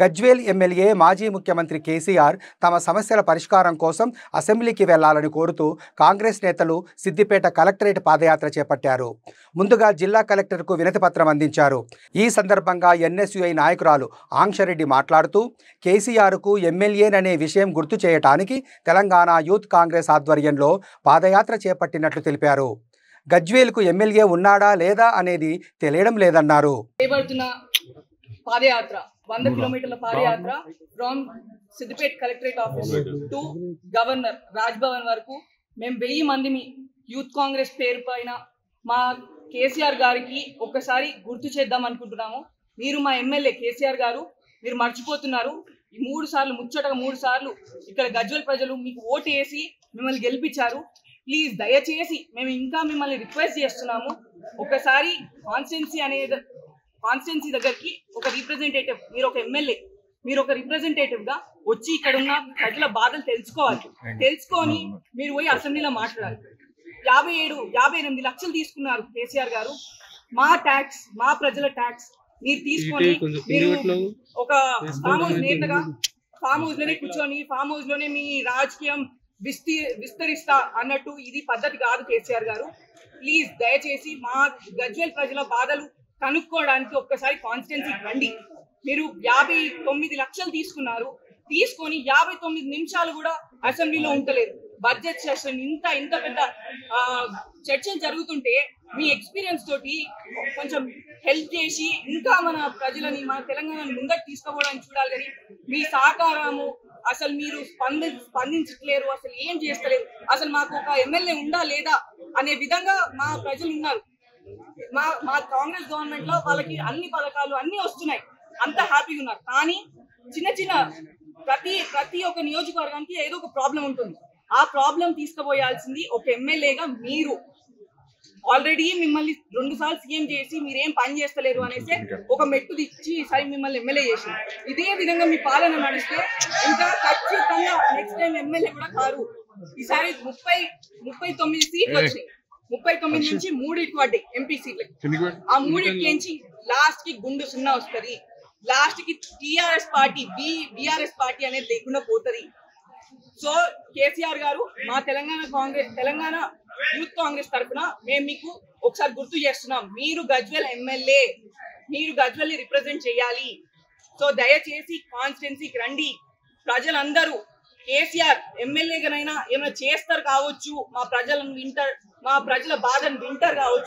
Gajwel MLA మాజీ ముఖ్యమంత్రి కేసీఆర్ తమ సమస్యల పరిష్కారం కోసం అసెంబ్లీకి వెళ్లాలని కోరుతూ కాంగ్రెస్ నేతలు సిద్దిపేట కలెక్టరేట్ పాదయాత్ర చేపట్టారు. ముందుగా జిల్లా కలెక్టర్కు వినతిపత్రం అందించారు. ఈ సందర్భంగా ఎన్ఎస్యుఐ నాయకురాలు ఆంక్షరెడ్డి మాట్లాడుతూ కేసీఆర్కు ఎమ్మెల్యేననే విషయం గుర్తు చేయడానికి తెలంగాణ యూత్ కాంగ్రెస్ ఆధ్వర్యంలో పాదయాత్ర చేపట్టినట్లు తెలిపారు. గజ్వేల్కు ఎమ్మెల్యే ఉన్నాడా లేదా అనేది తెలియడం లేదన్నారు. పాదయాత్ర 100 కిలోమీటర్ల పాదయాత్ర from Siddipet collectorate office to governor Raj Bhavan వరకు మేము 1000 మంది యూత్ కాంగ్రెస్ పేరు పైన మా కేసీఆర్ గారికి ఒక్కసారి గుర్తు చేద్దాం అనుకుంటున్నాము. మీరు మా ఎమ్మెల్యే కేసీఆర్ గారు, మీరు మర్చిపోతున్నారు. 3 సార్లు ముచ్చటగా 3 సార్లు ఇక్కడ గజ్వేల్ ప్రజలు మీకు ఓటు వేసి మిమ్మల్ని గెలిపించారు. ప్లీజ్ దయచేసి మేము ఇంకా మిమ్మల్ని రిక్వెస్ట్ చేస్తున్నాము, ఒకసారి కాన్స్టిట్యున్సీ దగ్గరికి ఒక రిప్రజెంటేటివ్, మీరు ఒక ఎమ్మెల్యే, మీరు ఒక రిప్రజెంటేటివ్ గా వచ్చి ఇక్కడ ఉన్న ప్రజల బాధలు తెలుసుకొని మీరు పోయి అసెంబ్లీలో మాట్లాడాలి. 58 లక్షలు తీసుకున్నారు కేసీఆర్ గారు. మా ట్యాక్స్, మా ప్రజల ట్యాక్స్ మీరు తీసుకొని మీరు ఒక ఫామ్ హౌస్ నేతగా ఫామ్ హౌస్ లోనే కూర్చొని ఫామ్ హౌస్ లోనే మీ రాజకీయం విస్తరిస్తా అన్నట్టు ఇది పద్ధతి కాదు కేసీఆర్ గారు. ప్లీజ్ దయచేసి మా గజ్వేల్ ప్రజల బాధలు కనుక్కోవడానికి ఒక్కసారి కాన్స్టిట్యున్సీకి రండి. మీరు 59 లక్షలు తీసుకొని 59 నిమిషాలు కూడా అసెంబ్లీలో ఉంటలేదు. బడ్జెట్ సెషన్ ఇంత పెద్ద చర్చలు జరుగుతుంటే మీ ఎక్స్పీరియన్స్ తోటి కొంచెం హెల్ప్ చేసి ఇంకా మన ప్రజలని, మన తెలంగాణని ముందకు తీసుకోవడానికి చూడాలి. కానీ మీ సహకారము అసలు మీరు స్పందించట్లేరు, అసలు ఏం చేస్తలేరు. అసలు మాకు ఒక ఎమ్మెల్యే ఉందా లేదా అనే విధంగా మా ప్రజలు ఉన్నారు. మా కాంగ్రెస్ గవర్నమెంట్ లో వాళ్ళకి అన్ని పథకాలు అన్ని వస్తున్నాయి, అంత హ్యాపీగా ఉన్నారు. కానీ చిన్న ప్రతి ఒక్క నియోజకవర్గానికి ఏదో ఒక ప్రాబ్లం ఉంటుంది. ఆ ప్రాబ్లం తీసుకుపోయాల్సింది ఒక ఎమ్మెల్యేగా మీరు. ఆల్రెడీ మిమ్మల్ని 2 సార్లు సీఎం చేసి మీరేం పని చేస్తలేరు అనేసి ఒక మెట్టు తెచ్చి ఈసారి మిమ్మల్ని ఎమ్మెల్యే చేసి, ఇదే విధంగా మీ పాలన నడిస్తే ఇంకా ఖచ్చితంగా నెక్స్ట్ టైం ఎమ్మెల్యే కూడా కారు. ఈసారి 39 సీట్లు వచ్చినాయి. 39 నుంచి 3 పడ్డాయి ఎంపీ సీట్లకి. ఆ 3 నుంచి లాస్ట్ కి గుండు 0 వస్తుంది. లాస్ట్ కి టీఆర్ఎస్ పార్టీ బీఆర్ఎస్ పార్టీ అనేది లేకుండా పోతుంది. సో కేసీఆర్ గారు, మా తెలంగాణ యూత్ కాంగ్రెస్ తరఫున మేము మీకు ఒకసారి గుర్తు చేస్తున్నాం, మీరు గజ్వేల్ ఎమ్మెల్యే, మీరు గజ్వేల్ ని రిప్రజెంట్ చేయాలి. సో దయచేసి కాన్స్టిట్యున్సీకి రండి. ప్రజలందరూ కేసీఆర్ ఎమ్మెల్యేగానైనా ఏమైనా చేస్తారు కావచ్చు, మా ప్రజల బాధను వింటారు కావచ్చు.